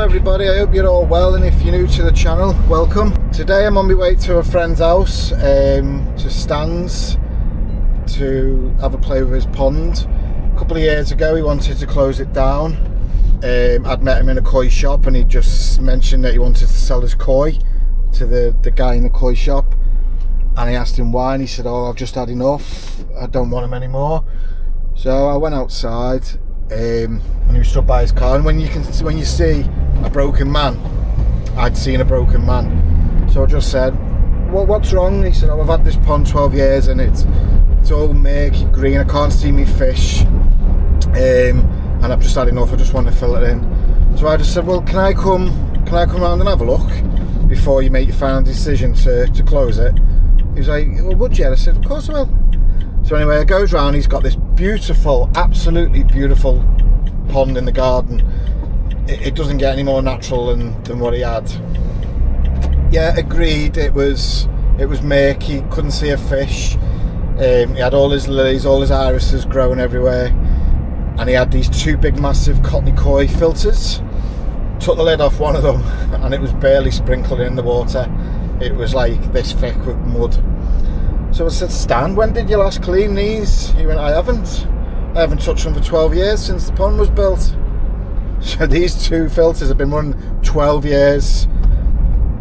Hello everybody, I hope you're all well, and if you're new to the channel, welcome. Today I'm on my way to a friend's house, to Stan's, to have a play with his pond. A couple of years ago he wanted to close it down. I'd met him in a koi shop and he just mentioned that he wanted to sell his koi to the guy in the koi shop, and I asked him why, and he said, "Oh, I've just had enough, I don't want him anymore." So I went outside, and he was stood by his car, and when you see a broken man, I'd seen a broken man. So I just said, what's wrong? He said, "Oh, I've had this pond 12 years and it's all murky green, I can't see me fish, and I've just had enough, I just want to fill it in." So I just said, "Well, can I come round and have a look before you make your final decision to close it?" He was like, "Well, would you?" I said, "Of course I will." So anyway, I goes round, he's got this beautiful, absolutely beautiful pond in the garden. It doesn't get any more natural than what he had. Yeah, agreed, it was murky, couldn't see a fish. He had all his lilies, all his irises growing everywhere, and he had these two big massive Cottony koi filters. Took the lid off one of them and it was barely sprinkled in the water. It was like this thick with mud. So I said, "Stan, when did you last clean these?" He went, I haven't touched them for 12 years since the pond was built." So these two filters have been running 12 years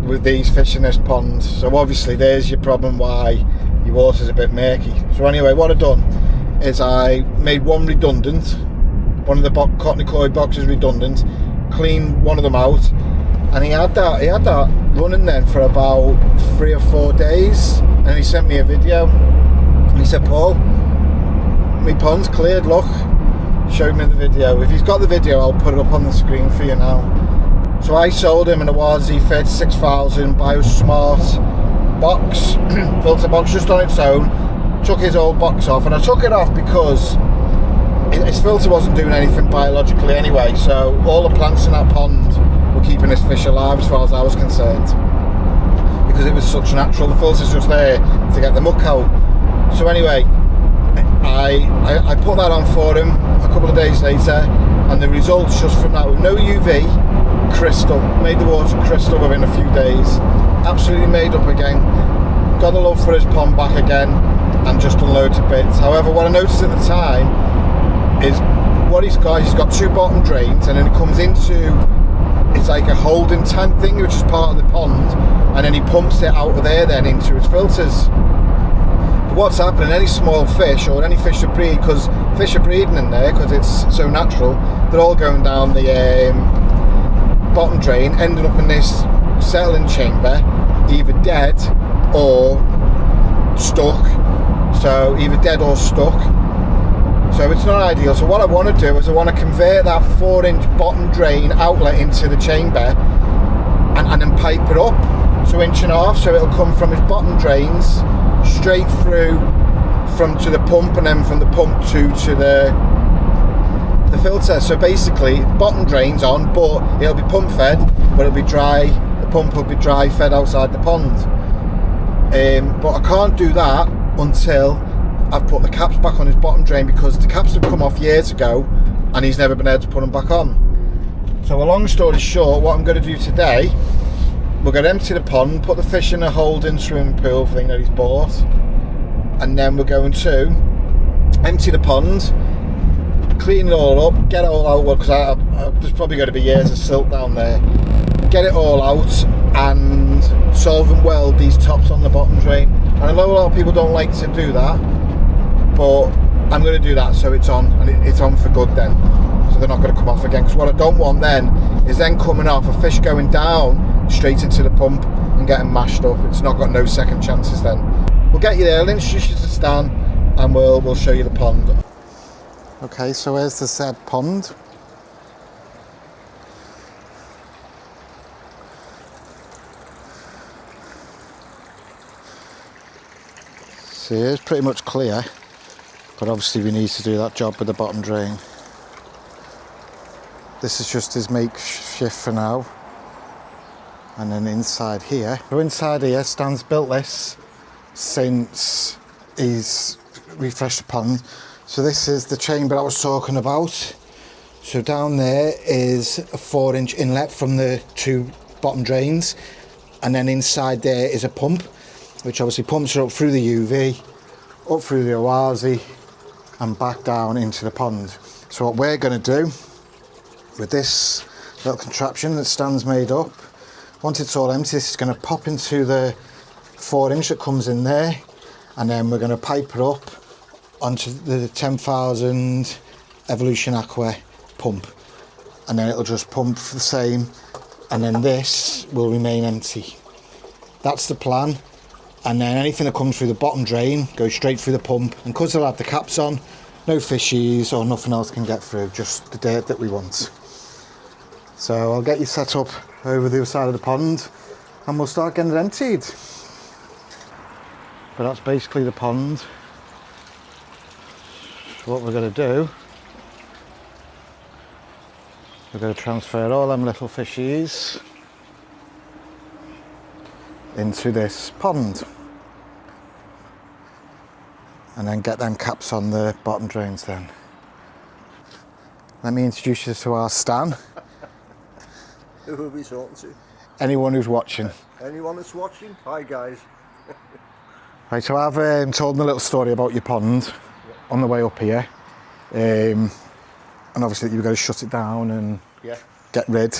with these fish in this pond. So obviously there's your problem why your water's a bit murky. So anyway, what I've done is I made one redundant, one of the Cottony koi boxes redundant, cleaned one of them out, and he had that running then for about 3 or 4 days, and he sent me a video and he said, "Paul, my pond's cleared, look." Showed me the video. If he's got the video, I'll put it up on the screen for you now. So I sold him an Awazi Fit 6000 BioSmart box, filter box, just on its own. Took his old box off, and I took it off because his filter wasn't doing anything biologically anyway, so all the plants in that pond were keeping his fish alive as far as I was concerned, because it was such natural. The filter's just there to get the muck out. So anyway, I put that on for him a couple of days later, and the results just from that, with no UV, crystal, made the water crystal within a few days, absolutely made up again, got the love for his pond back again, and just unloads of bits. However, what I noticed at the time is what he's got 2 bottom drains, and then it comes into, it's like a holding tank thing which is part of the pond, and then he pumps it out of there then into his filters. But what's happening, any small fish or any fish that breed, because fish are breeding in there because it's so natural, they're all going down the bottom drain, ending up in this settling chamber, either dead or stuck. So either dead or stuck. So it's not ideal. So what I want to do is I want to convert that 4-inch bottom drain outlet into the chamber, and then pipe it up, so 1.5 inches, so it'll come from his bottom drains straight through to the pump, and then from the pump to the filter. So basically bottom drains on, but it'll be pump fed, but it'll be dry. The pump will be dry fed outside the pond. But I can't do that until I've put the caps back on his bottom drain, because the caps have come off years ago and he's never been able to put them back on. So a long story short, what I'm going to do today, we're going to empty the pond, put the fish in a holding swimming pool thing that he's bought, and then we're going to empty the pond, clean it all up, get it all out, because there's probably going to be years of silt down there, get it all out and solvent weld these tops on the bottom drain. And I know a lot of people don't like to do that, but I'm going to do that so it's on, and it's on for good then, so they're not going to come off again. Because what I don't want then is then coming off, a fish going down straight into the pump and getting mashed up. It's not got no second chances then. We'll get you there, I'll introduce you to Stan, and we'll show you the pond. Okay, so here's the said pond. See, it's pretty much clear, but obviously we need to do that job with the bottom drain. This is just his makeshift for now. And then inside here, Stan's built this since he's refreshed the pond. So this is the chamber I was talking about. So down there is a 4-inch inlet from the 2 bottom drains, and then inside there is a pump, which obviously pumps it up through the UV, up through the Oasi, and back down into the pond. So what we're going to do with this little contraption that Stan's made up, once it's all empty, this is going to pop into the 4-inch that comes in there, and then we're going to pipe it up onto the 10,000 Evolution Aqua pump, and then it'll just pump the same, and then this will remain empty. That's the plan. And then anything that comes through the bottom drain goes straight through the pump, and because they'll have the caps on, no fishies or nothing else can get through, just the dirt that we want. So I'll get you set up over the other side of the pond and we'll start getting it emptied. But that's basically the pond. So what we're going to do, we're going to transfer all them little fishies into this pond, and then get them caps on the bottom drains then. Let me introduce you to our Stan. Who will we talking to? Anyone who's watching. Anyone that's watching? Hi guys. Right, so I've told them a little story about your pond on the way up here, and obviously you've got to shut it down and get rid,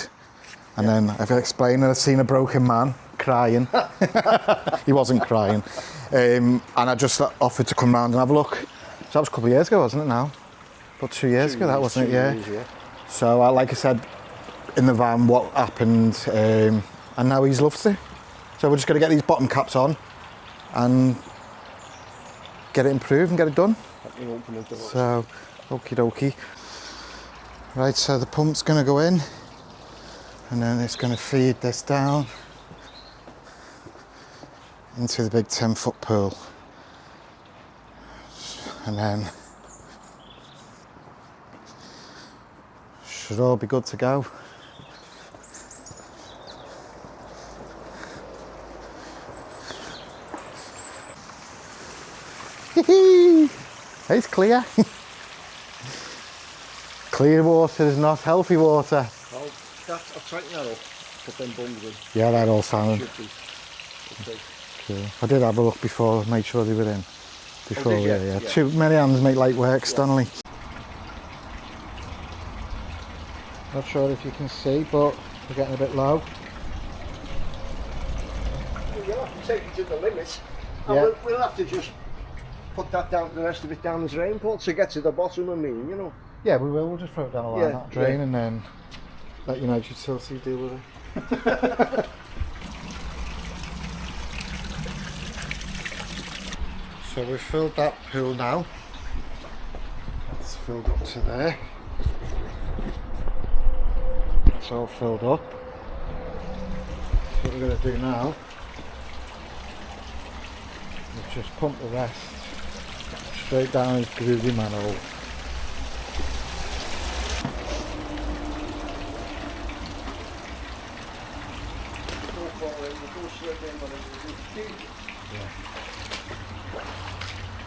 and then I've explained that I've seen a broken man crying. He wasn't crying, and I just offered to come round and have a look. So that was a couple of years ago, wasn't it now? About 2 years ago, that wasn't it? Yeah. So like I said in the van what happened, and now he's loved it. So we're just going to get these bottom caps on and get it improved and get it done. So okie dokie. Right, so the pump's going to go in, and then it's going to feed this down into the big 10-foot pool, and then should all be good to go. It's clear. Clear water is not healthy water. I'll tighten that up, put them bungs in. Yeah, that all sounded. Okay. Cool. I did have a look before, made sure they were in. Before, yeah. Too many hands make light work, Stanley. Not sure if you can see, but we're getting a bit low. Well, you'll have to take it to the limit. And Yeah. we'll have to just put that down, the rest of it down the drain port to get to the bottom of me, you know. Yeah, we will. We'll just throw it down a line, that drain, yeah. and then let United Utilities deal with it. So we've filled that pool now. It's filled up to there. It's all filled up. So what we're going to do now is just pump the rest straight down his groovy manhole.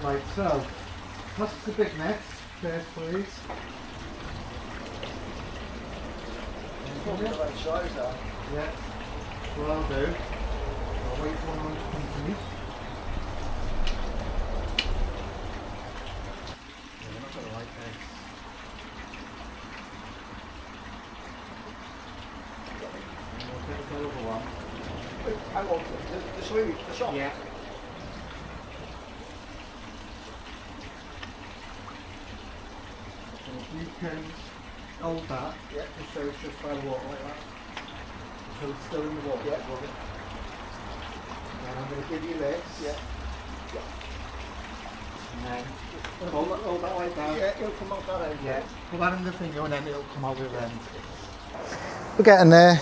Right, so pass the big net first, please. Probably the right size, that. Yeah. What I'll do, I'll wait for one to come to me. Yeah, we're not going to like this. And we'll take the other one. I want the sleeve, the sock. Yeah. So if you can hold that, just so it's just by the water like that. So it's still in the water. Yeah. Above it. And I'm going to give you this. Yeah. And then hold that like that. Yeah, it'll come out that end. Yeah. Put that in the finger and then it'll come out the other end. We're getting there.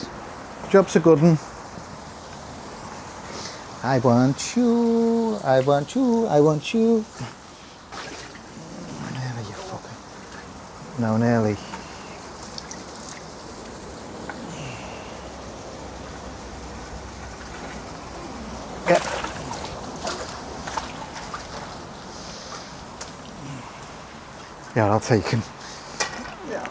Job's a good one. I want you, I want you, I want you. Nearly, you fucker. No, nearly. Yep. Yeah, I'll take him. Yeah.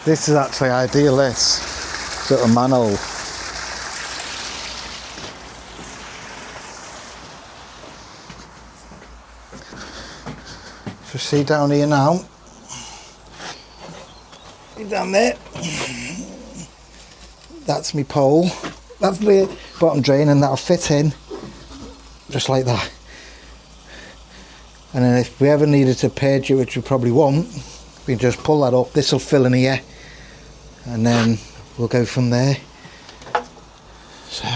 This is actually ideal, this little manhole. So see down here now, down there, that's my pole, that's the bottom drain, and that'll fit in just like that. And then if we ever needed to purge it, which we probably won't, we can just pull that up, this will fill in here, and then we'll go from there. So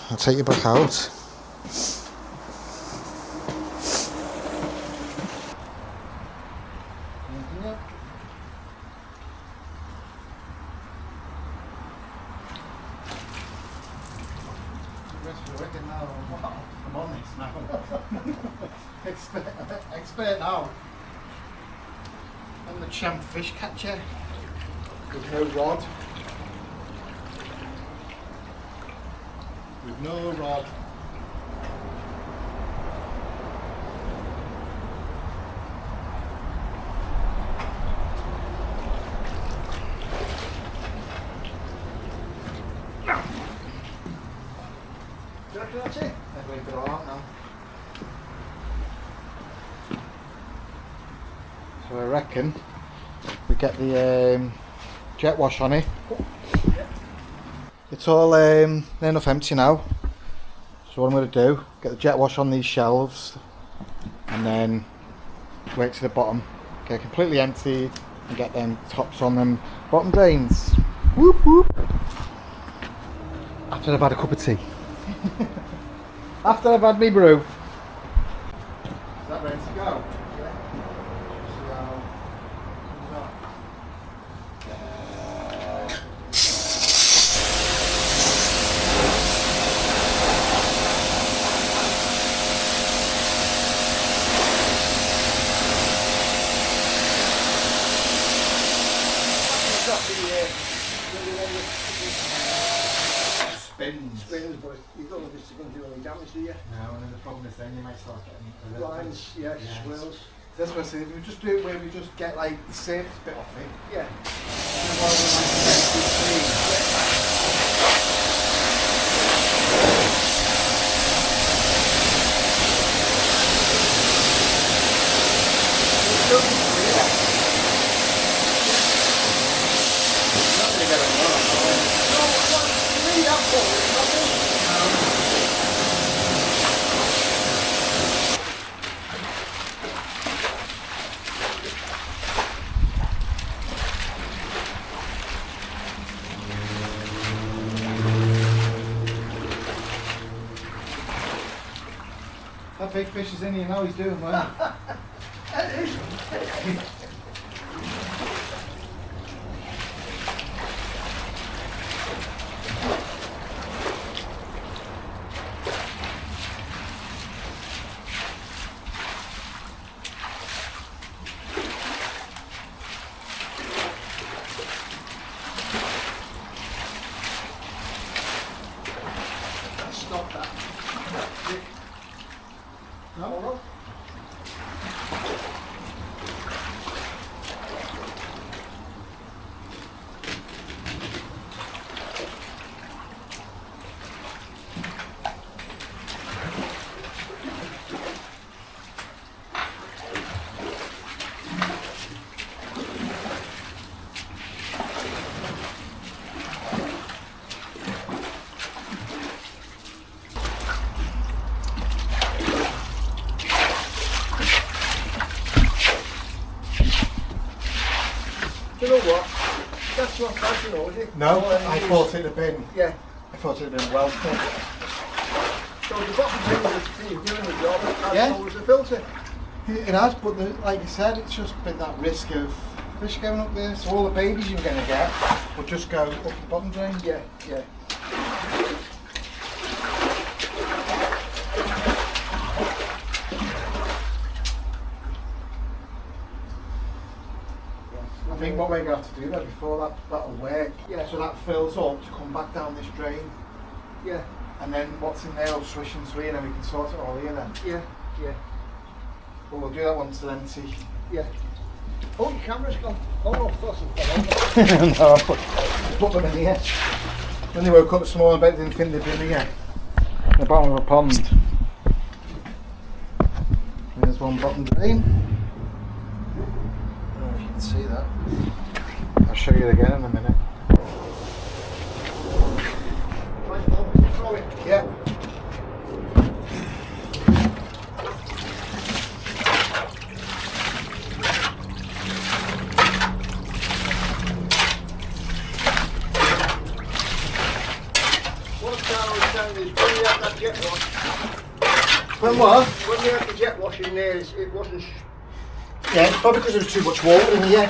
I'll take you back out. I'm on this now. Expert now. I'm the champ fish catcher with no rod. With no rod. That's it. I'm going to go out now. So I reckon we get the jet wash on it. It's all near enough empty now. So what I'm going to do, get the jet wash on these shelves and then work to the bottom, get it completely empty and get them tops on them bottom drains. Whoop whoop. After I've had a cup of tea. After I've had my brew. Is that ready to go? Yeah. Spins, but you don't know if it's going to do any damage, do you? No, and then the problem is then you might start getting a little Lines, yeah, swirls. That's what I said, if we just do it where we just get like the surface bit off it. Yeah. That big fish is in here now, he's doing well. Stop that. No? Do you know what? That's not bad, you know, is it? No, I thought it'd have been. Yeah. I thought it'd have been well done. So the bottom thing of this thing doing the job as Yeah. well as the filter. It has, but like you said, it's just been that risk of fish going up there. So all the babies you're going to get will just go up the bottom drain. Yeah, yeah. I think what we're going to have to do though before that'll work, Yeah. so that fills up to come back down this drain. Yeah. And then what's in there will swish and sway, and then we can sort it all here then. Yeah. Yeah. But we'll do that once it's empty. Yeah. Oh, your camera's gone. Oh no, that's a No, I put them in here. When they woke up this morning, I bet they didn't think they'd been here. In the bottom of a pond. There's one bottom drain. I don't know if you can see that. I'll show you it again in a minute. Yeah. When what? When we had the jet wash in there, it wasn't. Yeah, it's probably because there was too much water in here.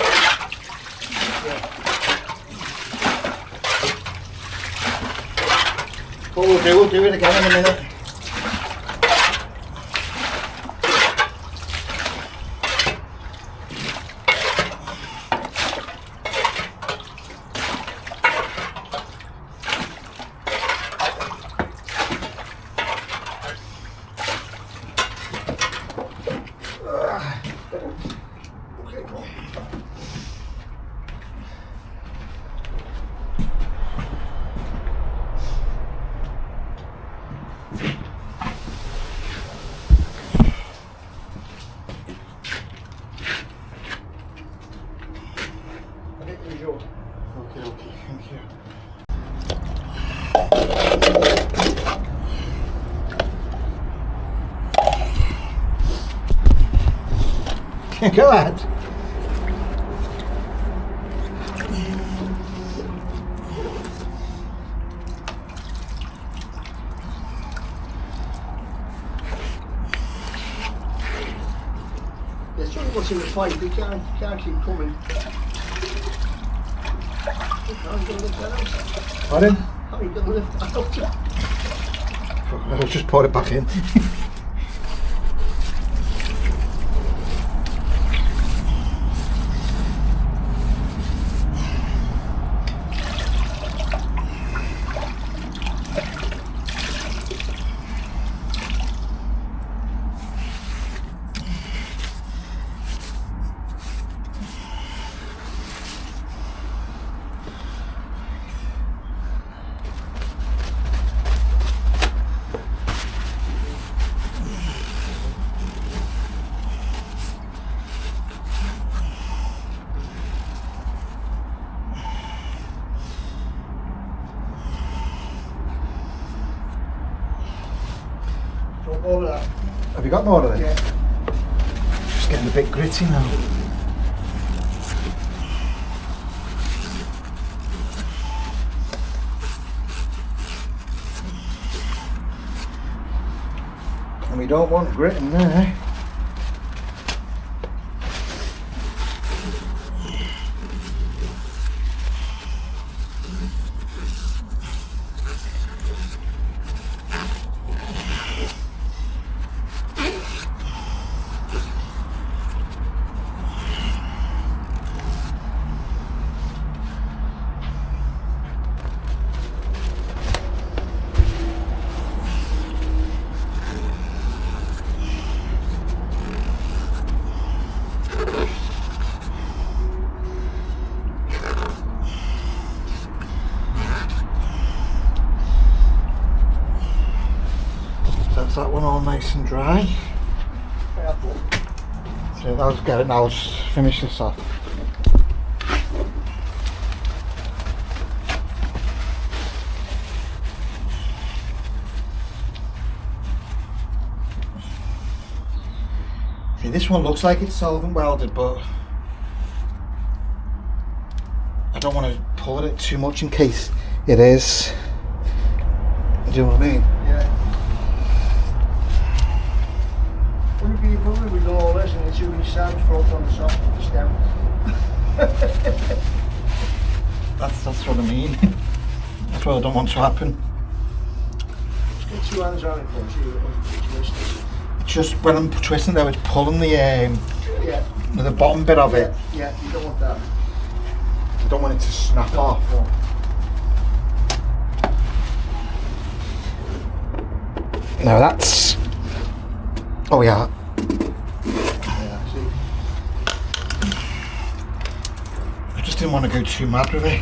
What we'll do it again in a minute. Okay, thank you. Go ahead. There's only what's in the pipe, you can't keep coming. I'm going to lift that out. Pardon? How are you going to lift that out? I'll just pour it back in. All of that. Have you got more of it? Yeah. Just getting a bit gritty now. And we don't want grit in there. That's that one all nice and dry. So I'll just get it now, I'll just finish this off. See, this one looks like it's solvent welded, but I don't want to pull it too much in case it is. Do you know what I mean? Yeah. Probably we do all this and it's really Sam's fault on the soft of the stem. That's what I mean. That's what I don't want to happen. Just get 2 hands on it for see what twist it. Just when I'm twisting though, it's pulling the Yeah. the bottom bit of it. Yeah, you don't want that. I don't want it to snap off. No. No, that's... Oh, yeah. Yeah, see. I just didn't want to go too mad with it.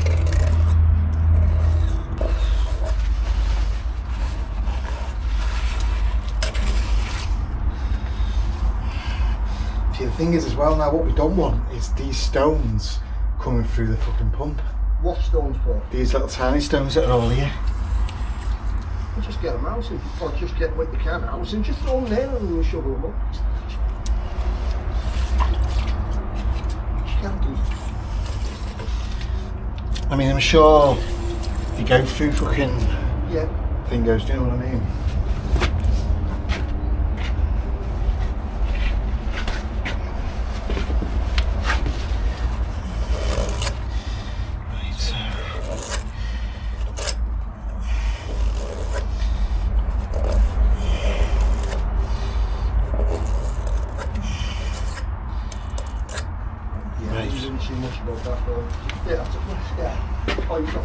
See, the thing is as well now, what we don't want is these stones coming through the fucking pump. What stones for? These little tiny stones that are all here. You just get them out, or just get what you can out and just throw them in and we'll shovel them up. Just can't do. I mean, I'm sure if you go through fucking Yeah. fingers, do you know what I mean? You didn't see much about that though. Yeah, that's a good yeah. Oh, you got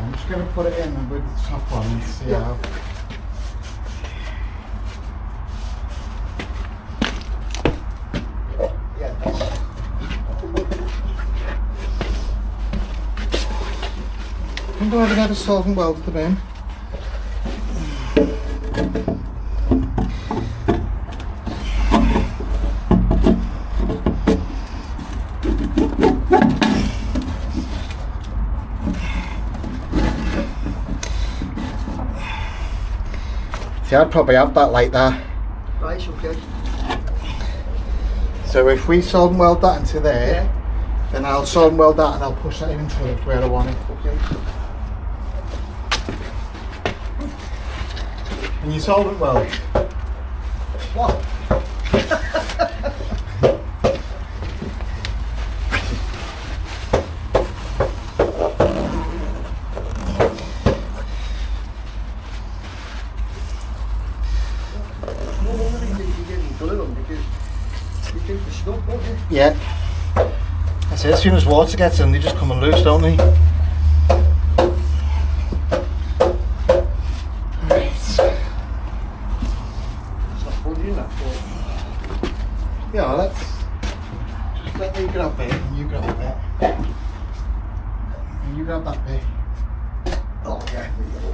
I'm just going to put it in with the top on and see Yeah. how. yeah, that's I wonder whether I've ever solvent welded them in. See, I'd probably have that like that. right, okay. So if we solvent weld that into there, Yeah. then I'll solvent weld that and I'll push that into where I want it. Okay. And you solvent weld. What? No wonder you think you're getting done of them because you think they're stuck, don't you? Yeah. That's it, as soon as water gets in, they just come and loose, don't they? Right. It's not budging that, but Yeah, let's just let me grab it and you grab it. And you grab that bit. oh yeah, there you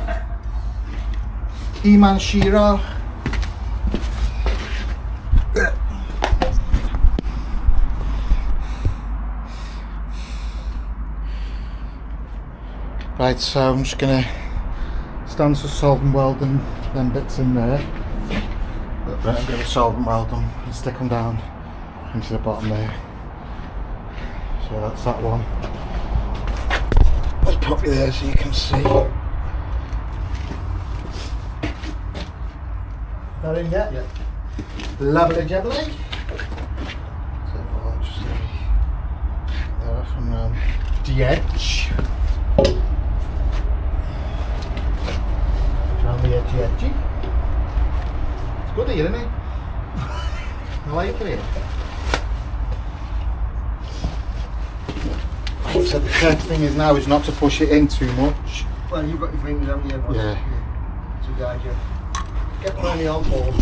go. E-Man Shira. Right, so I'm just gonna stand for solvent welding them bits in there. Right, I'm gonna solvent weld them and stick them down into the bottom there. So that's that one. Let's pop you there so you can see. That in yet? Yeah. Lovely jubbly. So I'll just there off and round the edge. Round the edgy. It's good here, isn't it? I like it here. So the correct thing is now is not to push it in too much. Well, you've got your fingers on the end. Yeah. To guide you. Get plenty on board.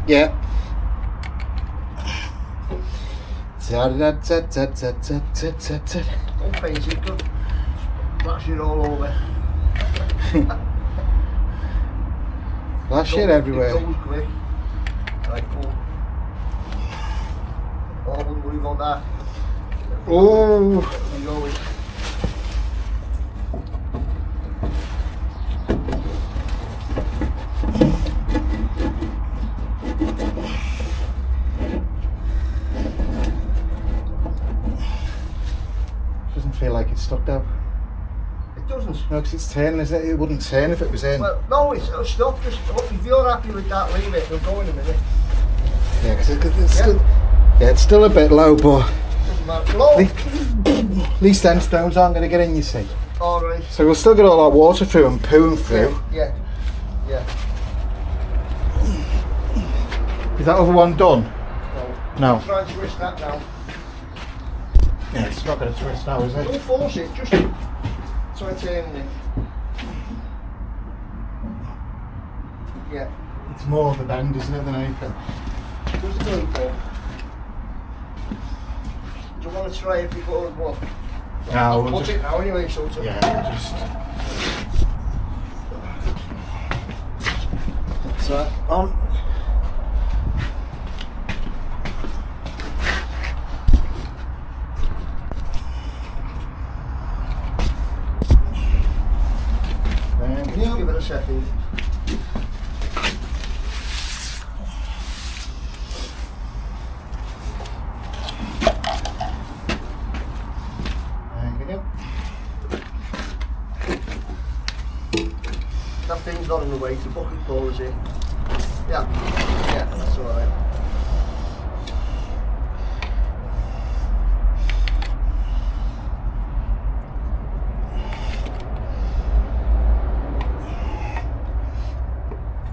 Yeah. Don't face it, go. Splash it all over. That shit everywhere. It goes quick. Right, cool. Oh, I wouldn't worry about that. Oh. You go with. Doesn't feel like it's stuck though. It doesn't. No, because it's turning, is it? It wouldn't turn if it was in. Well, no, it's stuck. Just if you're happy with that, leave it. We'll go in a minute. Yeah, because it's still, yeah, it's still a bit low, but Doesn't matter. Low. at least them stones aren't going to get in, you see. All right. So we'll still get all that water through and pooing through. Yeah. Yeah. Is that other one done? No. No. Try and twist that now. Yeah, it's not going to twist now, is it? Don't force it. Just try turning it. Yeah. It's more the bend, isn't it, than anything? Where's it going, Paul? Do you want to try it before what? No, I'll put it now anyway, so it's yeah, we'll just. so on. Then Give it a second. That thing's not in the way, the bucket ball is in. Yeah, that's alright.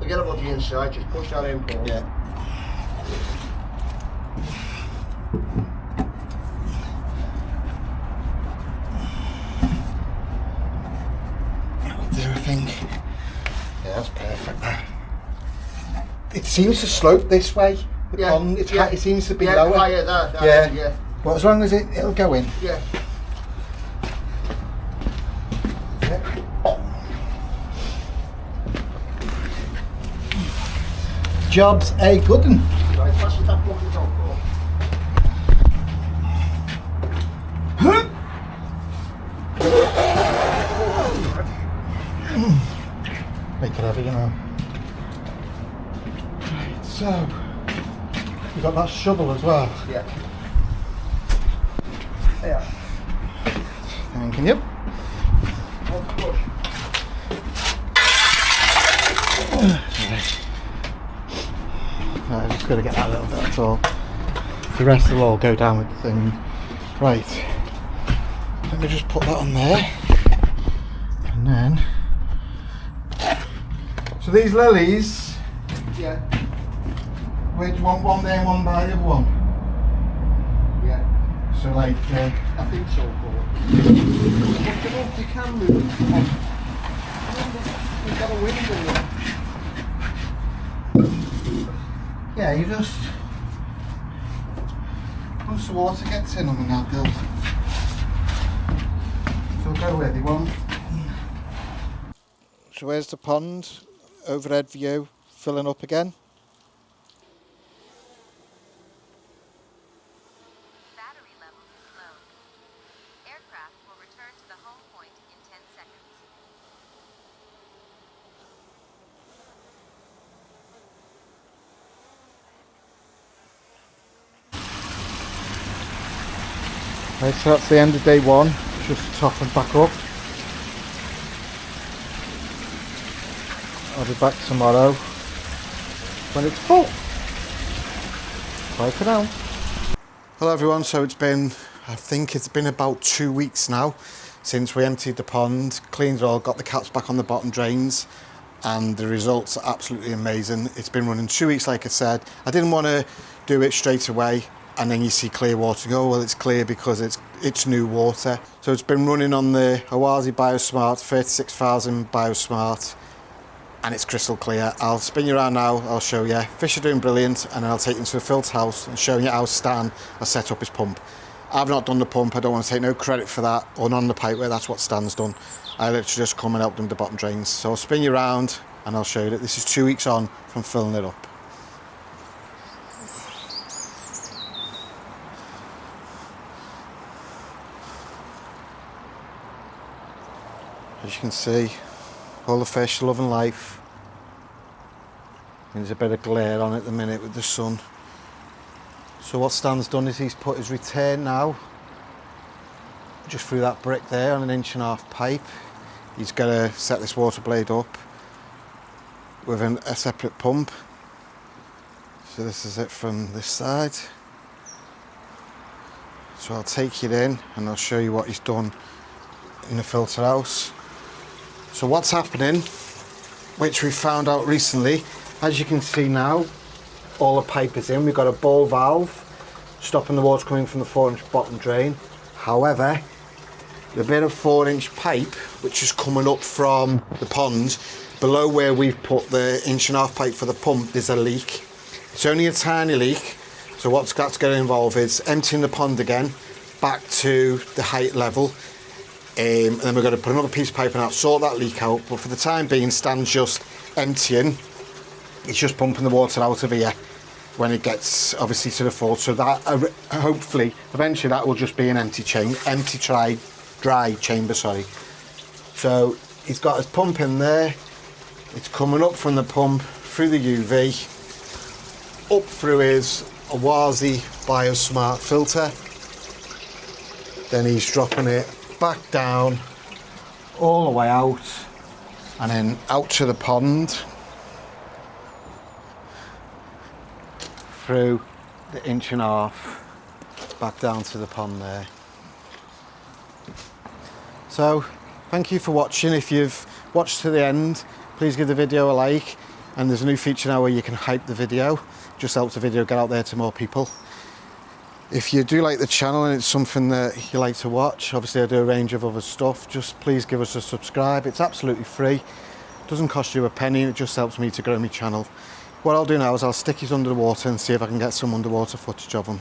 Forget about the inside, just push that in, Paul. Yeah. That'll do, I think. Yeah, that's perfect. It seems to slope this way. The Yeah, pond, it's yeah. it seems to be Yeah, lower. higher, that, Yeah. yeah. But as long as it'll go in. Yeah. Job's a good one. Right, pass it that bucket on, Paul. Make it heavy, you know. Right, so you've got that shovel as well. Yeah. Yeah. Thank you. One push. Right, I've just got to get that little bit, that's all. The rest will all go down with the thing. Right. Let me just put that on there. And then. So these lilies, Yeah. where do you want one there and one by the other one? Yeah. So like, I think so, Paul. But you know, you can move. You've got a window there. yeah, you just, once the water gets in them and that, they'll go where they want. So where's the pond? Overhead view, filling up again. Battery levels is low. Aircraft will return to the home point in 10 seconds. Right, so that's the end of day one. Just top and back up. I'll be back tomorrow when it's full. Bye for now. Hello everyone, so I think it's been about 2 weeks now since we emptied the pond, cleaned it all, got the caps back on the bottom drains, and the results are absolutely amazing. It's been running 2 weeks, like I said. I didn't want to do it straight away and then you see clear water go. Well, it's clear because it's new water. So it's been running on the Awazi Biosmart 36,000 Biosmart, and it's crystal clear. I'll spin you around now, I'll show you. Fish are doing brilliant, and then I'll take you into the filter house and show you how Stan has set up his pump. I've not done the pump, I don't want to take no credit for that, or none of the pipeware, that's what Stan's done. I literally just come and help them with the bottom drains. So I'll spin you around and I'll show you that this is 2 weeks on from filling it up. As you can see, all the fish loving life. There's a bit of glare on at the minute with the sun. So what Stan's done is he's put his return now just through that brick there on an 1.5 inch pipe. He's going to set this water blade up with a separate pump. So this is it from this side. So I'll take it in and I'll show you what he's done in the filter house. So what's happening, which we found out recently, as you can see now, all the pipe is in. We've got a ball valve stopping the water coming from the 4-inch bottom drain. However, the bit of 4-inch pipe which is coming up from the pond, below where we've put the 1.5-inch pipe for the pump, there's a leak. It's only a tiny leak, so what's got to get involved is emptying the pond again back to the height level, and then we're going to put another piece of pipe in out, sort that leak out. But for the time being, Stan's just emptying. It's just pumping the water out of here when it gets obviously to the full, so that hopefully eventually that will just be an empty dry chamber, sorry. So he's got his pump in there, it's coming up from the pump through the UV up through his Awazi BioSmart filter, then he's dropping it back down all the way out and then out to the pond through the 1.5 inch back down to the pond there. So thank you for watching. If you've watched to the end, please give the video a like, and there's a new feature now where you can hype the video. Just helps the video get out there to more people. If you do like the channel and it's something that you like to watch, obviously I do a range of other stuff, just please give us a subscribe. It's absolutely free, it doesn't cost you a penny, and it just helps me to grow my channel. What I'll do now is I'll stick his under the water and see if I can get some underwater footage of him.